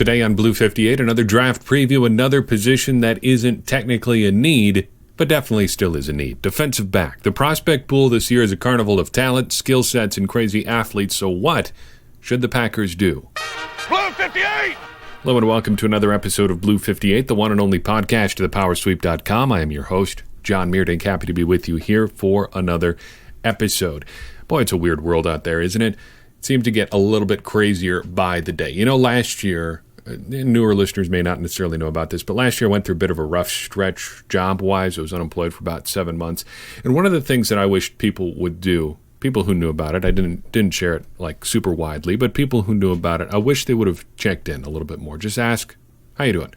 Today on Blue 58, another draft preview, another position that isn't technically a need, but definitely still is a need. Defensive back. The prospect pool this year is a carnival of talent, skill sets, and crazy athletes. So what should the Packers do? Blue 58! Hello and welcome to another episode of Blue 58, the one and only podcast to thepowersweep.com. I am your host, John Meerdink. Happy to be with you here for another episode. Boy, it's a weird world out there, isn't it? It seems to get a little bit crazier by the day. You know, last year, newer listeners may not necessarily know about this, but last year I went through a bit of a rough stretch job-wise. I was unemployed for about 7 months. And one of the things that I wished people would do, people who knew about it, I didn't share it like super widely, but people who knew about it, I wish they would have checked in a little bit more. Just ask, how you doing?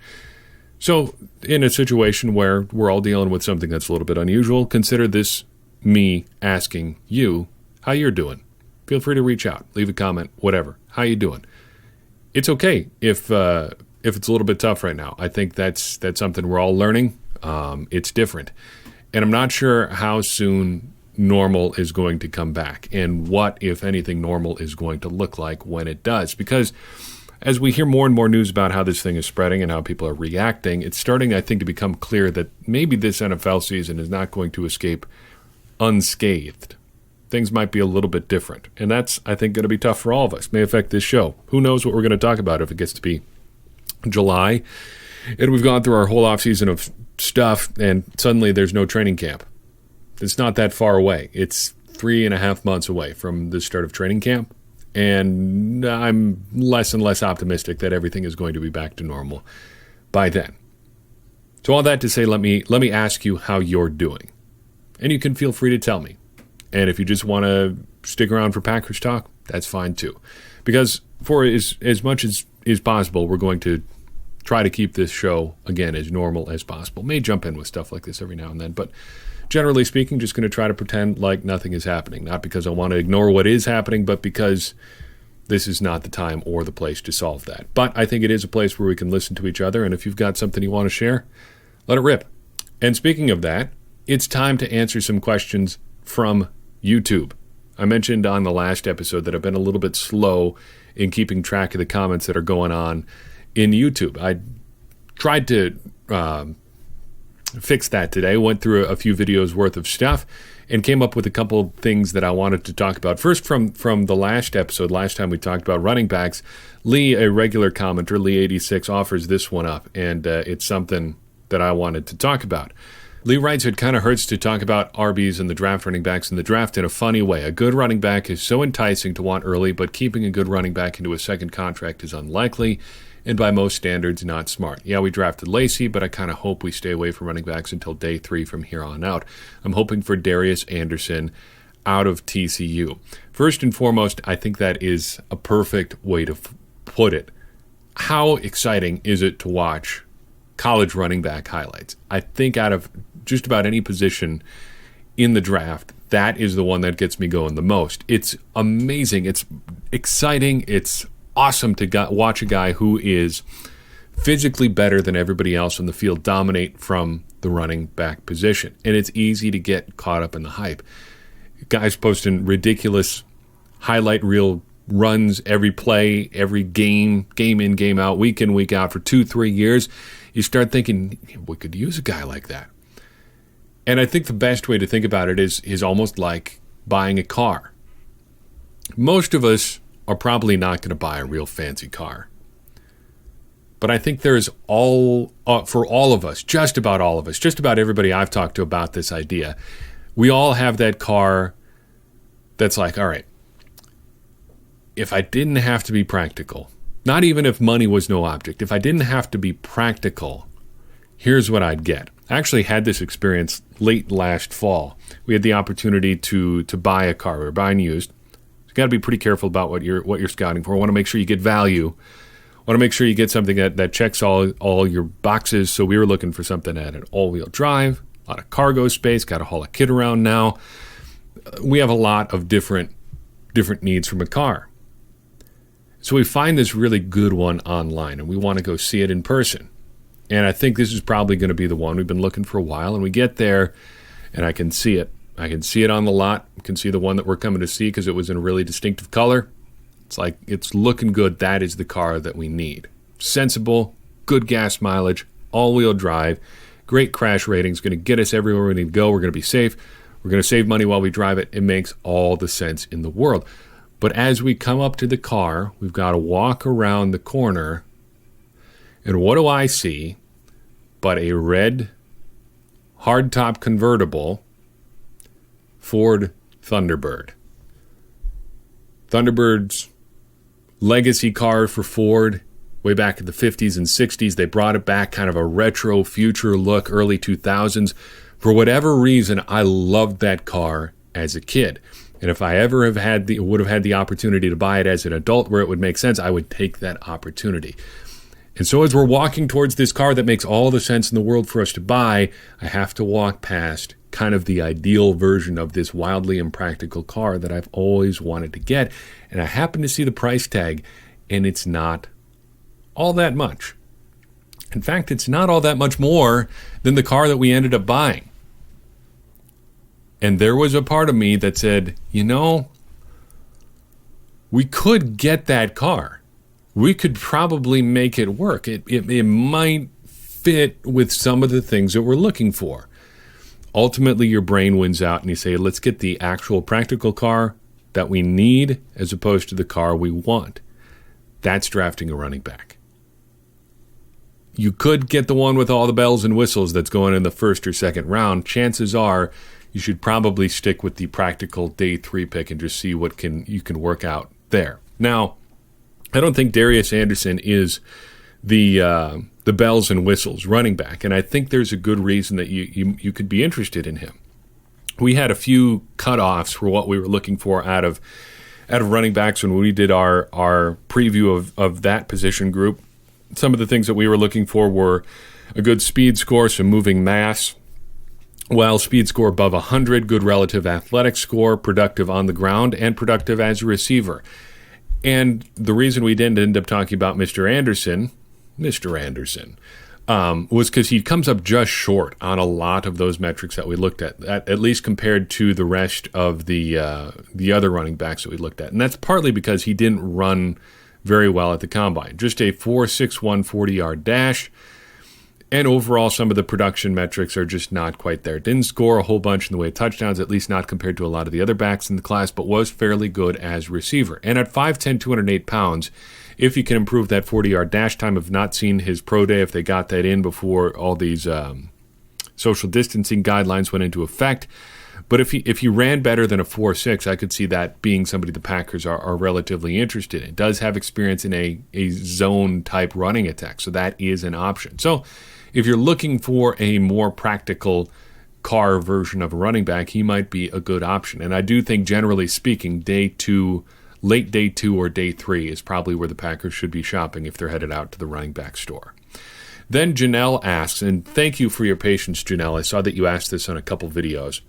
So in a situation where we're all dealing with something that's a little bit unusual, consider this me asking you how you're doing. Feel free to reach out, leave a comment, whatever. How you doing? It's okay if it's a little bit tough right now. I think that's something we're all learning. It's different. And I'm not sure how soon normal is going to come back and what, if anything, normal is going to look like when it does. Because as we hear more and more news about how this thing is spreading and how people are reacting, it's starting, I think, to become clear that maybe this NFL season is not going to escape unscathed. Things might be a little bit different. And that's, I think, going to be tough for all of us. May affect this show. Who knows what we're going to talk about if it gets to be July. And we've gone through our whole offseason of stuff, and suddenly there's no training camp. It's not that far away. It's 3.5 months away from the start of training camp. And I'm less and less optimistic that everything is going to be back to normal by then. So all that to say, let me ask you how you're doing. And you can feel free to tell me. And if you just want to stick around for Packers talk, that's fine too. Because for as much as is possible, we're going to try to keep this show, again, as normal as possible. May jump in with stuff like this every now and then, but generally speaking, just going to try to pretend like nothing is happening. Not because I want to ignore what is happening, but because this is not the time or the place to solve that. But I think it is a place where we can listen to each other, and if you've got something you want to share, let it rip. And speaking of that, it's time to answer some questions from YouTube. I mentioned on the last episode that I've been a little bit slow in keeping track of the comments that are going on in YouTube. I tried to fix that today, went through a few videos worth of stuff, and came up with a couple of things that I wanted to talk about. First, from the last episode, last time we talked about running backs, Lee, a regular commenter, Lee86, offers this one up, and it's something that I wanted to talk about. Lee writes, it kind of hurts to talk about RBs and the draft running backs in the draft in a funny way. A good running back is so enticing to want early, but keeping a good running back into a second contract is unlikely, and by most standards, not smart. Yeah, we drafted Lacey, but I kind of hope we stay away from running backs until day 3 from here on out. I'm hoping for Darius Anderson out of TCU. First and foremost, I think that is a perfect way to put it. How exciting is it to watch college running back highlights? I think out of just about any position in the draft, that is the one that gets me going the most. It's amazing. It's exciting. It's awesome to watch a guy who is physically better than everybody else on the field dominate from the running back position. And it's easy to get caught up in the hype. Guys posting ridiculous highlight reel runs every play, every game in, game out, week in, week out for 2-3 years. You start thinking, we could use a guy like that. And I think the best way to think about it is almost like buying a car. Most of us are probably not going to buy a real fancy car. But I think there's for all of us, just about all of us, just about everybody I've talked to about this idea, we all have that car that's like, all right, if I didn't have to be practical, not even if money was no object, if I didn't have to be practical, here's what I'd get. I actually had this experience late last fall. We had the opportunity to buy a car. We were buying used. So you got to be pretty careful about what you're scouting for. I want to make sure you get value. I want to make sure you get something that checks all your boxes. So we were looking for something that had an all-wheel drive, a lot of cargo space, got to haul a kid around now. We have a lot of different needs from a car. So we find this really good one online, and we want to go see it in person. And I think this is probably going to be the one. We've been looking for a while, and we get there, and I can see it. I can see it on the lot. I can see the one that we're coming to see because it was in a really distinctive color. It's like, it's looking good. That is the car that we need. sensible, good gas mileage, all-wheel drive, great crash ratings, going to get us everywhere we need to go. We're going to be safe. We're going to save money while we drive it. It makes all the sense in the world. But as we come up to the car, we've got to walk around the corner, and what do I see but a red hardtop convertible Ford Thunderbird. Thunderbird's legacy car for Ford way back in the 50s and 60s. They brought it back, kind of a retro future look, early 2000s. For whatever reason, I loved that car as a kid. And if I ever would have had the opportunity to buy it as an adult where it would make sense, I would take that opportunity. And so as we're walking towards this car that makes all the sense in the world for us to buy, I have to walk past kind of the ideal version of this wildly impractical car that I've always wanted to get. And I happen to see the price tag, and it's not all that much. In fact, it's not all that much more than the car that we ended up buying. And there was a part of me that said, we could get that car. We could probably make it work. It might fit with some of the things that we're looking for. Ultimately, your brain wins out and you say, let's get the actual practical car that we need as opposed to the car we want. That's drafting a running back. You could get the one with all the bells and whistles that's going in the first or second round. Chances are you should probably stick with the practical day 3 pick and just see what you can work out there. Now, I don't think Darius Anderson is the bells and whistles running back, and I think there's a good reason that you could be interested in him. We had a few cutoffs for what we were looking for out of running backs when we did our preview of that position group. Some of the things that we were looking for were a good speed score, some moving mass, well, speed score above 100, good relative athletic score, productive on the ground, and productive as a receiver. And the reason we didn't end up talking about Mr. Anderson, was because he comes up just short on a lot of those metrics that we looked at least compared to the rest of the other running backs that we looked at. And that's partly because he didn't run very well at the combine. Just a 4.61 40-yard dash. And overall, some of the production metrics are just not quite there. Didn't score a whole bunch in the way of touchdowns, at least not compared to a lot of the other backs in the class, but was fairly good as receiver. And at 5'10", 208 pounds, if you can improve that 40-yard dash time, I've not seen his pro day if they got that in before all these social distancing guidelines went into effect. But if he ran better than a 4.6, I could see that being somebody the Packers are relatively interested in. It does have experience in a zone-type running attack, so that is an option. So if you're looking for a more practical car version of a running back, he might be a good option. And I do think, generally speaking, late day 2 or day 3 is probably where the Packers should be shopping if they're headed out to the running back store. Then Janelle asks, and thank you for your patience, Janelle. I saw that you asked this on a couple videos.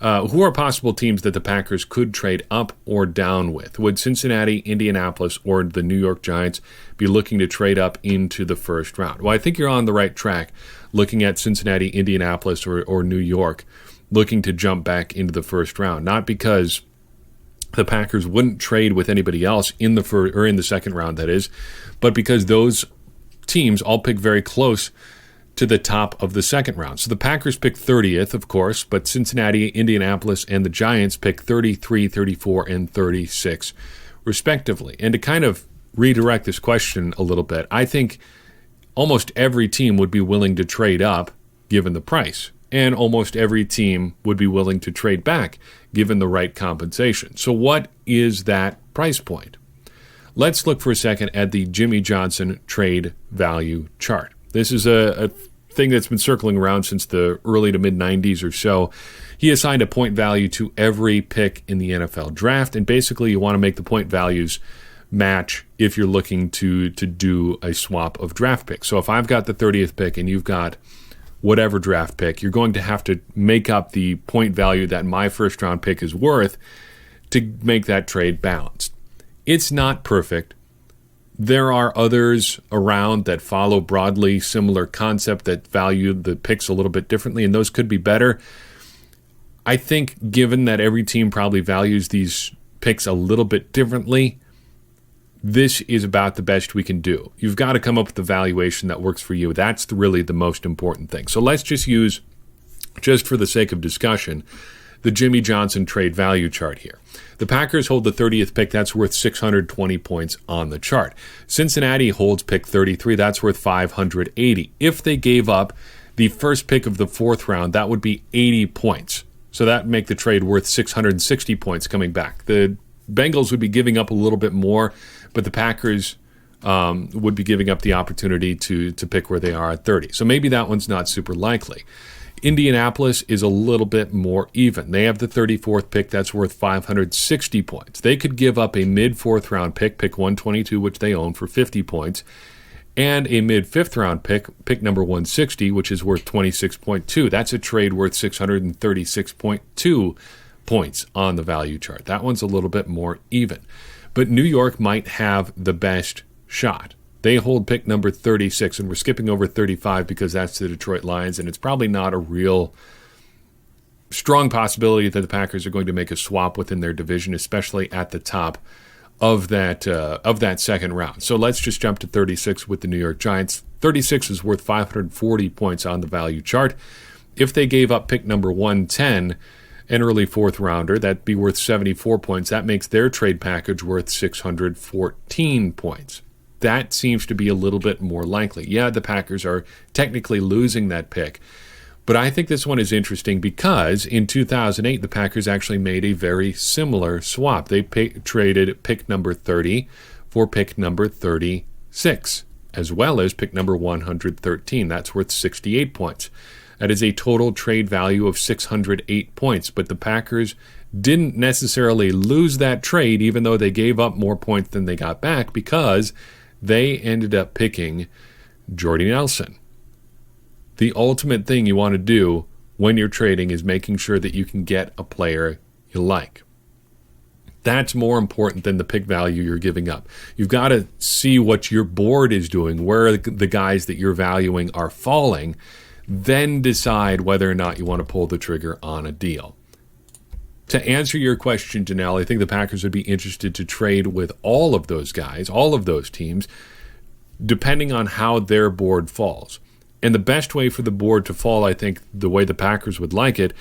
Who are possible teams that the Packers could trade up or down with? Would Cincinnati, Indianapolis, or the New York Giants be looking to trade up into the first round? Well, I think you're on the right track looking at Cincinnati, Indianapolis, or New York looking to jump back into the first round. Not because the Packers wouldn't trade with anybody else in the second round, that is, but because those teams all pick very close to the top of the second round. So the Packers pick 30th, of course, but Cincinnati, Indianapolis, and the Giants pick 33, 34, and 36, respectively. And to kind of redirect this question a little bit, I think almost every team would be willing to trade up given the price, and almost every team would be willing to trade back given the right compensation. So what is that price point? Let's look for a second at the Jimmy Johnson trade value chart. This is a thing that's been circling around since the early to mid-90s or so. He assigned a point value to every pick in the NFL draft, and basically you want to make the point values match if you're looking to do a swap of draft picks. So if I've got the 30th pick and you've got whatever draft pick, you're going to have to make up the point value that my first-round pick is worth to make that trade balanced. It's not perfect. There are others around that follow broadly similar concept that value the picks a little bit differently, and those could be better. I think given that every team probably values these picks a little bit differently, this is about the best we can do. You've got to come up with the valuation that works for you. That's really the most important thing. So let's just use, just for the sake of discussion, the Jimmy Johnson trade value chart here. The Packers hold the 30th pick. That's worth 620 points on the chart. Cincinnati holds pick 33. That's worth 580. If they gave up the first pick of the 4th round, that would be 80 points. So that would make the trade worth 660 points coming back. The Bengals would be giving up a little bit more, but the Packers would be giving up the opportunity to pick where they are at 30. So maybe that one's not super likely. Indianapolis is a little bit more even. They have the 34th pick. That's worth 560 points. They could give up a mid-4th round pick 122, which they own, for 50 points, and a mid-5th round pick number 160, which is worth 26.2. That's a trade worth 636.2 points on the value chart. That one's a little bit more even. But New York might have the best shot. They hold pick number 36, and we're skipping over 35 because that's the Detroit Lions, and it's probably not a real strong possibility that the Packers are going to make a swap within their division, especially at the top of that second round. So let's just jump to 36 with the New York Giants. 36 is worth 540 points on the value chart. If they gave up pick number 110, an early 4th rounder, that'd be worth 74 points. That makes their trade package worth 614 points. That seems to be a little bit more likely. Yeah, the Packers are technically losing that pick, but I think this one is interesting because in 2008, the Packers actually made a very similar swap. They traded pick number 30 for pick number 36, as well as pick number 113. That's worth 68 points. That is a total trade value of 608 points, but the Packers didn't necessarily lose that trade, even though they gave up more points than they got back, because they ended up picking Jordy Nelson. The ultimate thing you want to do when you're trading is making sure that you can get a player you like. That's more important than the pick value you're giving up. You've got to see what your board is doing, where the guys that you're valuing are falling, then decide whether or not you want to pull the trigger on a deal. To answer your question, Janelle, I think the Packers would be interested to trade with all of those guys, all of those teams, depending on how their board falls. And the best way for the board to fall, I think, the way the Packers would like it,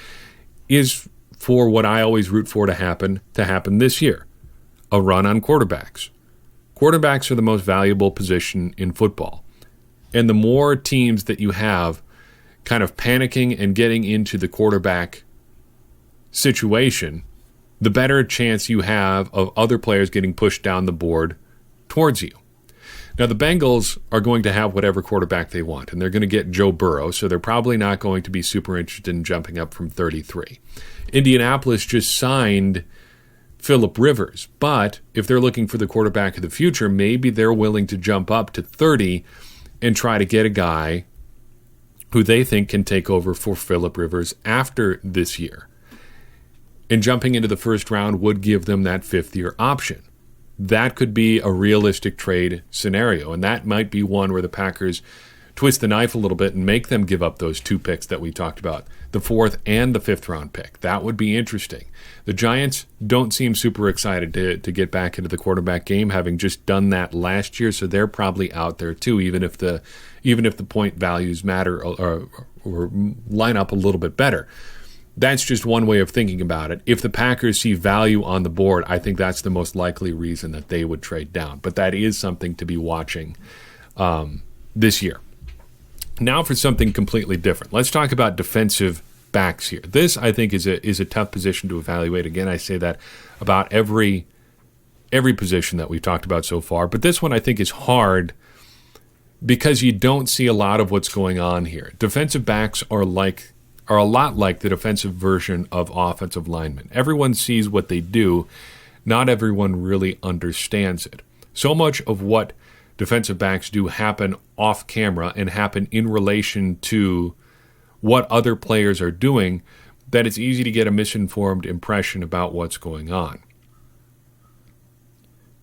is for what I always root for to happen this year, a run on quarterbacks. Quarterbacks are the most valuable position in football. And the more teams that you have kind of panicking and getting into the quarterback situation, the better chance you have of other players getting pushed down the board towards you. Now, the Bengals are going to have whatever quarterback they want, and they're going to get Joe Burrow, so they're probably not going to be super interested in jumping up from 33. Indianapolis just signed Phillip Rivers, but if they're looking for the quarterback of the future, maybe they're willing to jump up to 30 and try to get a guy who they think can take over for Phillip Rivers after this year. And jumping into the first round would give them that 5th-year option. That could be a realistic trade scenario, and that might be one where the Packers twist the knife a little bit and make them give up those 2 picks that we talked about, the 4th and the 5th round pick. That would be interesting. The Giants don't seem super excited to get back into the quarterback game, having just done that last year, so they're probably out there too, even if the point values matter or line up a little bit better. That's just one way of thinking about it. If the Packers see value on the board, I think that's the most likely reason that they would trade down. But that is something to be watching this year. Now for something completely different. Let's talk about defensive backs here. This, I think, is a tough position to evaluate. Again, I say that about every position that we've talked about so far. But this one, I think, is hard because you don't see a lot of what's going on here. Defensive backs are a lot like the defensive version of offensive linemen. Everyone sees what they do. Not everyone really understands it. So much of what defensive backs do happen off camera and happen in relation to what other players are doing that it's easy to get a misinformed impression about what's going on.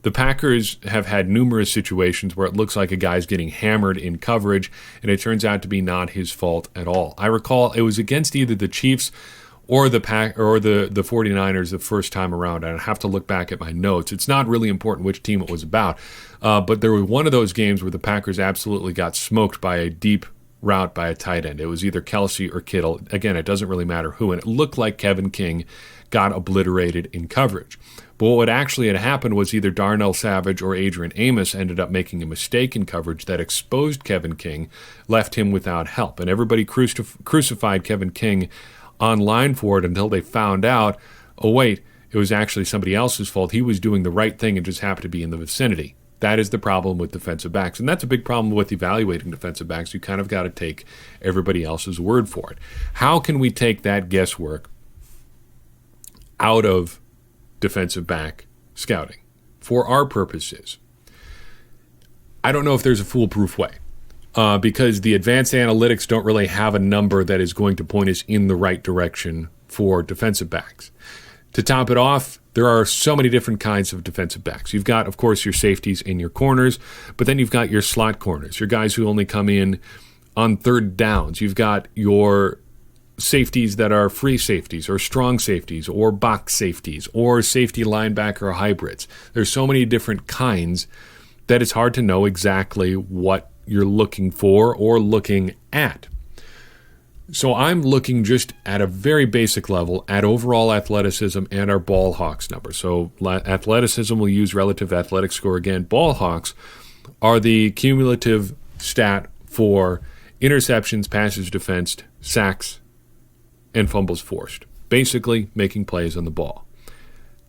The Packers have had numerous situations where it looks like a guy's getting hammered in coverage, and it turns out to be not his fault at all. I recall it was against either the Chiefs or the 49ers the first time around. I have to look back at my notes. It's not really important which team it was about, but there was one of those games where the Packers absolutely got smoked by a deep route by a tight end. It was either Kelsey or Kittle. Again, it doesn't really matter who, and it looked like Kevin King got obliterated in coverage. But what actually had happened was either Darnell Savage or Adrian Amos ended up making a mistake in coverage that exposed Kevin King, left him without help. And everybody crucified Kevin King online for it until they found out, oh wait, it was actually somebody else's fault. He was doing the right thing and just happened to be in the vicinity. That is the problem with defensive backs. And that's a big problem with evaluating defensive backs. You kind of got to take everybody else's word for it. How can we take that guesswork out of defensive back scouting for our purposes? I don't know if there's a foolproof way, because the advanced analytics don't really have a number that is going to point us in the right direction for defensive backs. To top it off, there are so many different kinds of defensive backs. You've got, of course, your safeties and your corners, but then you've got your slot corners, your guys who only come in on third downs. You've got your safeties that are free safeties or strong safeties or box safeties or safety linebacker hybrids. There's so many different kinds that it's hard to know exactly what you're looking for or looking at. So I'm looking just at a very basic level at overall athleticism and our ball hawks number. So athleticism, we'll use relative athletic score again. Ball hawks are the cumulative stat for interceptions, passes defensed, sacks, and fumbles forced. Basically, making plays on the ball.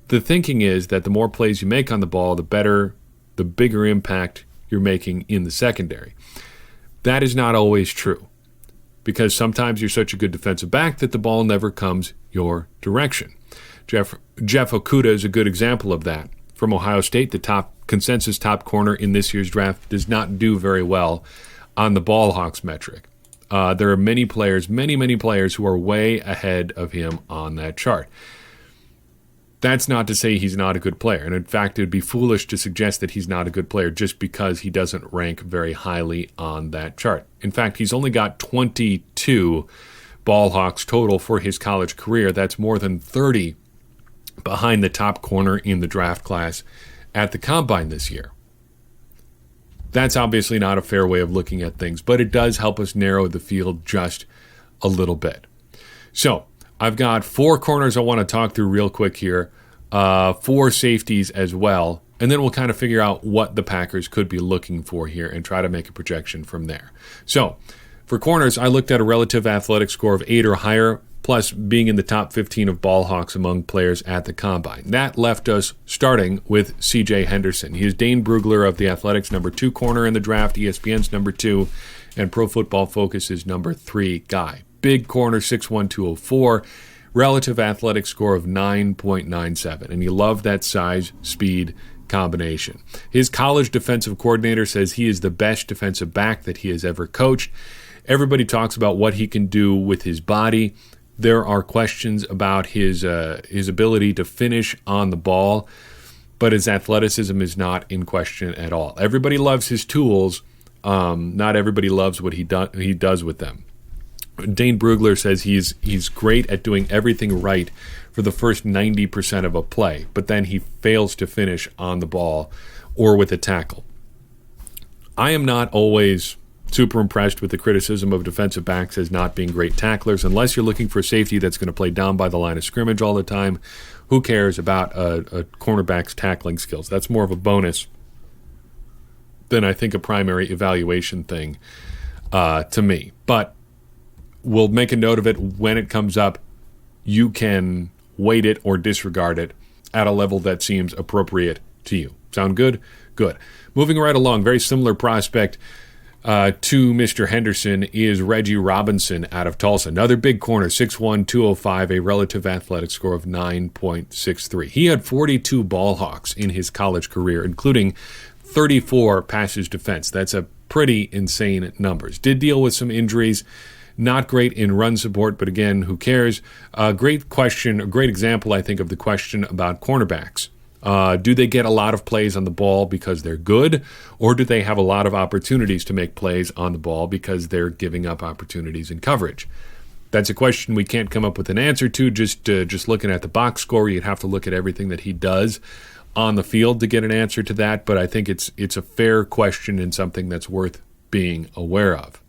The thinking is that the more plays you make on the ball, the bigger impact you're making in the secondary. That is not always true, because sometimes you're such a good defensive back that the ball never comes your direction. Jeff Okudah is a good example of that. From Ohio State, the consensus top corner in this year's draft, does not do very well on the ball hawks metric. There are many players who are way ahead of him on that chart. That's not to say he's not a good player. And in fact, it would be foolish to suggest that he's not a good player just because he doesn't rank very highly on that chart. In fact, he's only got 22 ball hawks total for his college career. That's more than 30 behind the top corner in the draft class at the Combine this year. That's obviously not a fair way of looking at things, but it does help us narrow the field just a little bit. So I've got 4 corners I want to talk through real quick here, 4 safeties as well, and then we'll kind of figure out what the Packers could be looking for here and try to make a projection from there. So for corners, I looked at a relative athletic score of 8 or higher, plus being in the top 15 of ball hawks among players at the Combine. That left us starting with C.J. Henderson. He is Dane Brugler of the Athletics' number 2 corner in the draft, ESPN's number 2, and Pro Football Focus's number 3 guy. Big corner, 6'1", 204, relative athletic score of 9.97. And you love that size, speed combination. His college defensive coordinator says he is the best defensive back that he has ever coached. Everybody talks about what he can do with his body. There are questions about his ability to finish on the ball, but his athleticism is not in question at all. Everybody loves his tools. Not everybody loves what he does with them. Dane Brugler says he's great at doing everything right for the first 90% of a play, but then he fails to finish on the ball or with a tackle. I am not always super impressed with the criticism of defensive backs as not being great tacklers. Unless you're looking for a safety that's going to play down by the line of scrimmage all the time, who cares about a cornerback's tackling skills? That's more of a bonus than I think a primary evaluation thing to me. But we'll make a note of it when it comes up. You can weight it or disregard it at a level that seems appropriate to you. Sound good? Good. Moving right along, very similar prospect to Mr. Henderson is Reggie Robinson out of Tulsa. Another big corner, 6'1", 205, a relative athletic score of 9.63. He had 42 ball hawks in his college career, including 34 passes defense. That's a pretty insane numbers. Did deal with some injuries. Not great in run support, but again, who cares? Great question, a great example, I think, of the question about cornerbacks. Do they get a lot of plays on the ball because they're good, or do they have a lot of opportunities to make plays on the ball because they're giving up opportunities in coverage? That's a question we can't come up with an answer to just looking at the box score. You'd have to look at everything that he does on the field to get an answer to that, but I think it's a fair question and something that's worth being aware of.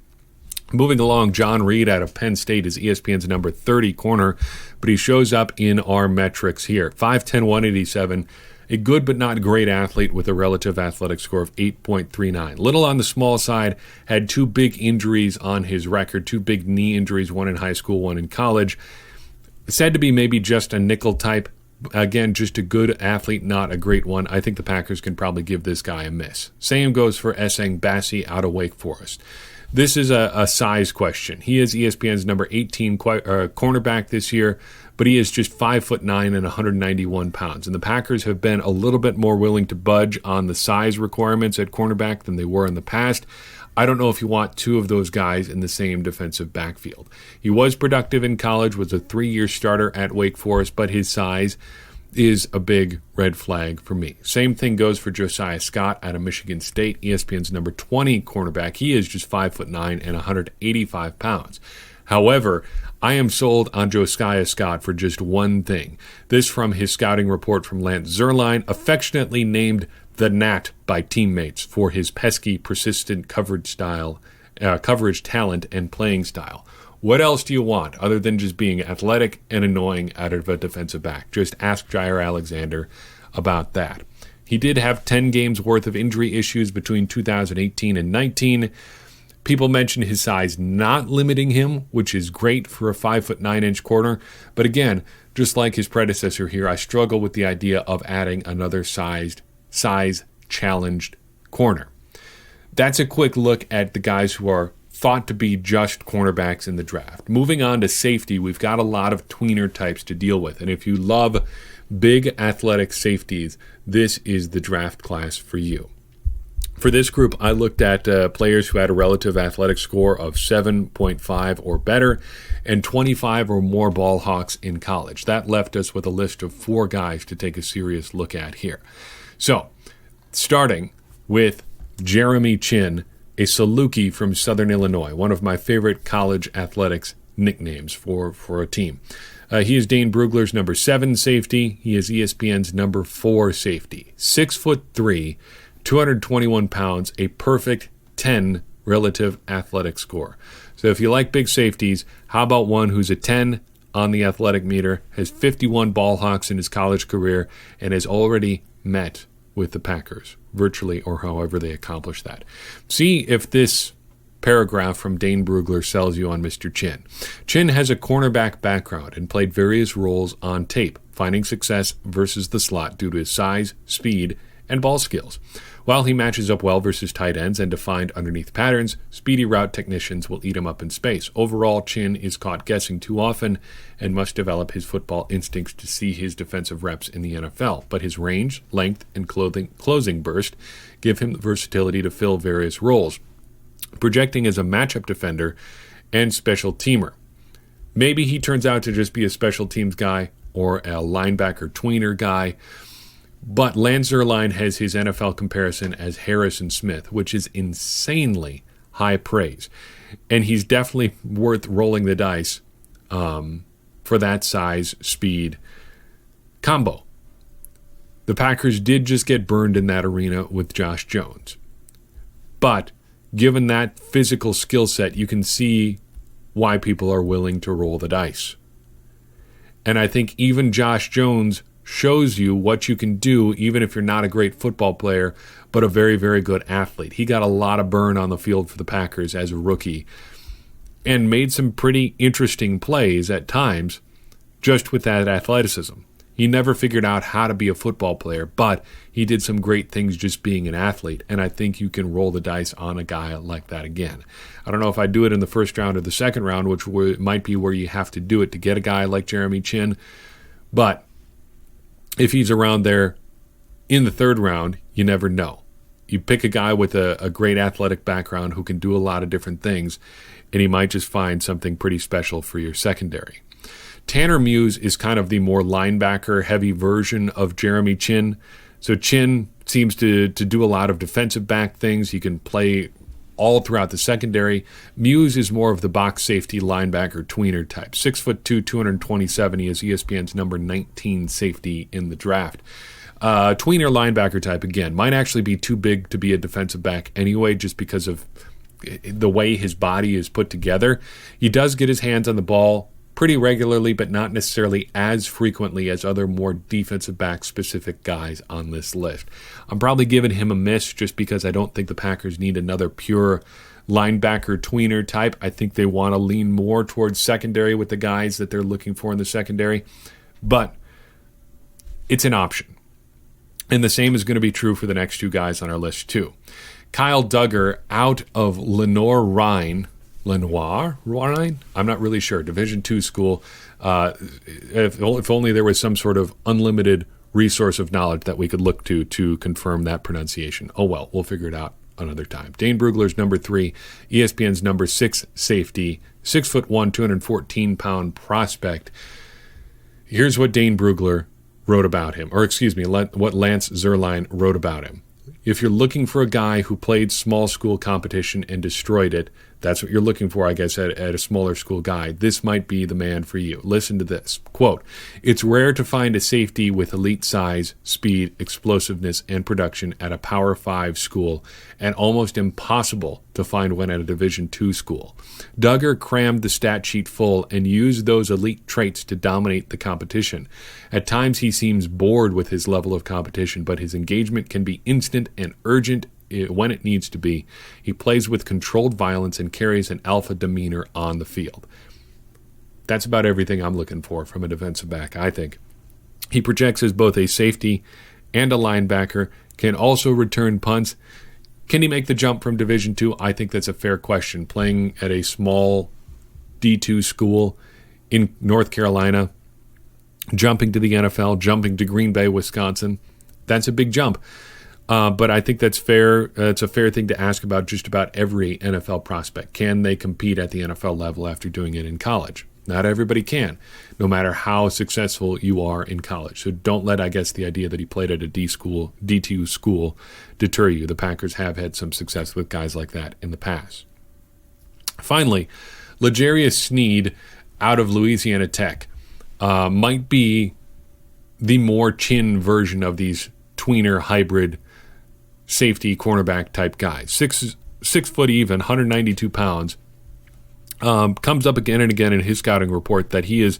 Moving along, John Reed out of Penn State is ESPN's number 30 corner, but he shows up in our metrics here. 5'10", 187, a good but not great athlete with a relative athletic score of 8.39. Little on the small side, had 2 big injuries on his record, 2 big knee injuries, one in high school, one in college. Said to be maybe just a nickel type. Again, just a good athlete, not a great one. I think the Packers can probably give this guy a miss. Same goes for Essang Bassi out of Wake Forest. This is a size question. He is ESPN's number 18 cornerback this year, but he is just 5'9" and 191 pounds. And the Packers have been a little bit more willing to budge on the size requirements at cornerback than they were in the past. I don't know if you want 2 of those guys in the same defensive backfield. He was productive in college, was a 3-year starter at Wake Forest, but his size is a big red flag for me. Same thing goes for Josiah Scott out of Michigan State, ESPN's number 20 cornerback. He is just 5'9" and 185 pounds. However, I am sold on Josiah Scott for just one thing. This from his scouting report from Lance Zierlein, affectionately named the Gnat by teammates for his pesky, persistent coverage talent, and playing style. What else do you want other than just being athletic and annoying out of a defensive back? Just ask Jair Alexander about that. He did have 10 games worth of injury issues between 2018 and 19. People mention his size not limiting him, which is great for a 5'9" corner. But again, just like his predecessor here, I struggle with the idea of adding another size-challenged corner. That's a quick look at the guys who are thought to be just cornerbacks in the draft. Moving on to safety, we've got a lot of tweener types to deal with. And if you love big athletic safeties, this is the draft class for you. For this group, I looked at players who had a relative athletic score of 7.5 or better and 25 or more ball hawks in college. That left us with a list of 4 guys to take a serious look at here. So, starting with Jeremy Chinn, a Saluki from Southern Illinois, one of my favorite college athletics nicknames for a team. He is Dane Brugler's number 7 safety. He is ESPN's number 4 safety. 6'3", 221 pounds, a perfect 10 relative athletic score. So if you like big safeties, how about one who's a 10 on the athletic meter, has 51 ball hawks in his college career, and has already met with the Packers, virtually, or however they accomplish that. See if this paragraph from Dane Brugler sells you on Mr. Chinn. Chinn has a cornerback background and played various roles on tape, finding success versus the slot due to his size, speed, and ball skills. While he matches up well versus tight ends and defined underneath patterns, speedy route technicians will eat him up in space. Overall, Chinn is caught guessing too often and must develop his football instincts to see his defensive reps in the NFL. But his range, length, and closing burst give him the versatility to fill various roles, projecting as a matchup defender and special teamer. Maybe he turns out to just be a special teams guy or a linebacker tweener guy, but Lance Zierlein has his NFL comparison as Harrison Smith, which is insanely high praise. And he's definitely worth rolling the dice for that size, speed combo. The Packers did just get burned in that arena with Josh Jones. But given that physical skill set, you can see why people are willing to roll the dice. And I think even Josh Jones shows you what you can do, even if you're not a great football player, but a very, very good athlete. He got a lot of burn on the field for the Packers as a rookie and made some pretty interesting plays at times just with that athleticism. He never figured out how to be a football player, but he did some great things just being an athlete, and I think you can roll the dice on a guy like that again. I don't know if I'd do it in the first round or the second round, which might be where you have to do it to get a guy like Jeremy Chinn, but if he's around there in the third round, you never know. You pick a guy with a great athletic background who can do a lot of different things, and he might just find something pretty special for your secondary. Tanner Muse is kind of the more linebacker-heavy version of Jeremy Chinn. So Chinn seems to do a lot of defensive back things. He can play all throughout the secondary. Muse is more of the box safety linebacker tweener type. 6'2", 227. He is ESPN's number 19 safety in the draft. Tweener linebacker type, again, might actually be too big to be a defensive back anyway, just because of the way his body is put together. He does get his hands on the ball pretty regularly, but not necessarily as frequently as other more defensive back specific guys on this list. I'm probably giving him a miss just because I don't think the Packers need another pure linebacker tweener type. I think they want to lean more towards secondary with the guys that they're looking for in the secondary, but it's an option. And the same is going to be true for the next two guys on our list too. Kyle Duggar out of Lenoir Rhine. I'm not really sure. Division II school. If only there was some sort of unlimited resource of knowledge that we could look to confirm that pronunciation. Oh well, we'll figure it out another time. Dane Brugler's number 3, ESPN's number 6 safety, 6'1", 214-pound prospect. Here's what Dane Brugler wrote about him, or excuse me, what Lance Zierlein wrote about him. If you're looking for a guy who played small school competition and destroyed it, that's what you're looking for, I guess, at a smaller school guy. This might be the man for you. Listen to this. Quote, "It's rare to find a safety with elite size, speed, explosiveness, and production at a Power 5 school, and almost impossible to find one at a Division II school. Duggar crammed the stat sheet full and used those elite traits to dominate the competition. At times he seems bored with his level of competition, but his engagement can be instant and urgent when it needs to be. He plays with controlled violence and carries an alpha demeanor on the field." That's about everything I'm looking for from a defensive back, I think. He projects as both a safety and a linebacker, can also return punts. Can he make the jump from Division II? I think that's a fair question. Playing at a small D2 school in North Carolina, jumping to the NFL, jumping to Green Bay, Wisconsin, that's a big jump. But I think that's fair. It's a fair thing to ask about just about every NFL prospect. Can they compete at the NFL level after doing it in college? Not everybody can, no matter how successful you are in college. So don't let, I guess, the idea that he played at a D2 school deter you. The Packers have had some success with guys like that in the past. Finally, L'Jarius Sneed out of Louisiana Tech might be the more chin version of these tweener hybrid safety cornerback type guys. 6 foot even, 192 pounds. Comes up again and again in his scouting report that he is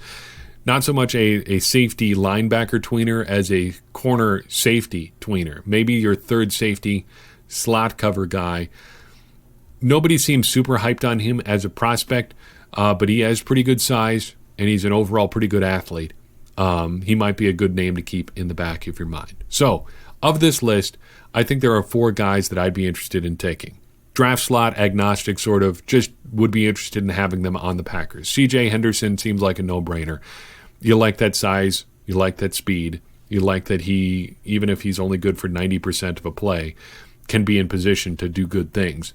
not so much a safety linebacker tweener as a corner safety tweener. Maybe your third safety slot cover guy. Nobody seems super hyped on him as a prospect, but he has pretty good size and he's an overall pretty good athlete. He might be a good name to keep in the back of your mind. So, of this list, I think there are 4 guys that I'd be interested in taking. Draft slot, agnostic sort of, just would be interested in having them on the Packers. C.J. Henderson seems like a no-brainer. You like that size, you like that speed, you like that he, even if he's only good for 90% of a play, can be in position to do good things.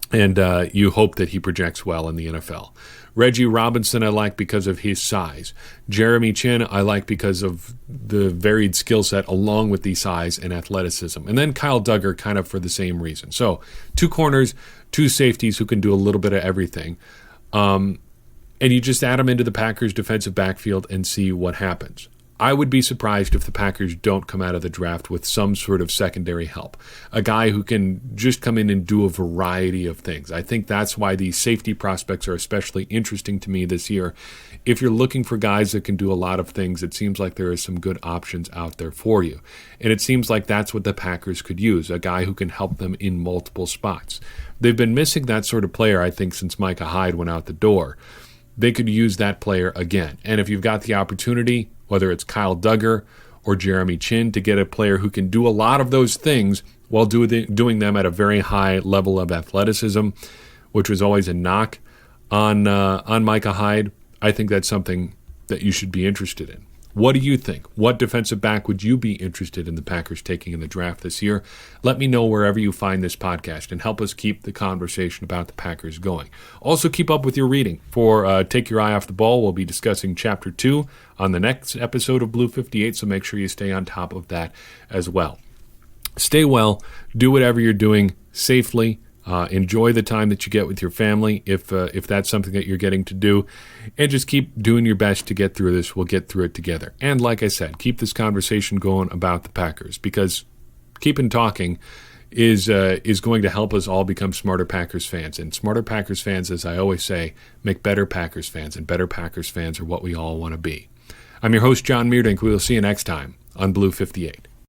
And you hope that he projects well in the NFL. Reggie Robinson I like because of his size. Jeremy Chin I like because of the varied skill set along with the size and athleticism. And then Kyle Duggar kind of for the same reason. So 2 corners, 2 safeties who can do a little bit of everything. And you just add them into the Packers defensive backfield and see what happens. I would be surprised if the Packers don't come out of the draft with some sort of secondary help. A guy who can just come in and do a variety of things. I think that's why these safety prospects are especially interesting to me this year. If you're looking for guys that can do a lot of things, it seems like there are some good options out there for you. And it seems like that's what the Packers could use, a guy who can help them in multiple spots. They've been missing that sort of player, I think, since Micah Hyde went out the door. They could use that player again. And if you've got the opportunity, whether it's Kyle Duggar or Jeremy Chin, to get a player who can do a lot of those things while doing them at a very high level of athleticism, which was always a knock on Micah Hyde, I think that's something that you should be interested in. What do you think? What defensive back would you be interested in the Packers taking in the draft this year? Let me know wherever you find this podcast and help us keep the conversation about the Packers going. Also, keep up with your reading. For Take Your Eye Off the Ball, we'll be discussing Chapter 2 on the next episode of Blue 58, so make sure you stay on top of that as well. Stay well. Do whatever you're doing safely. Enjoy the time that you get with your family, if that's something that you're getting to do, and just keep doing your best to get through this. We'll get through it together. And like I said, keep this conversation going about the Packers, because keeping talking is going to help us all become smarter Packers fans. And smarter Packers fans, as I always say, make better Packers fans, and better Packers fans are what we all want to be. I'm your host, John Meerdink. We will see you next time on Blue 58.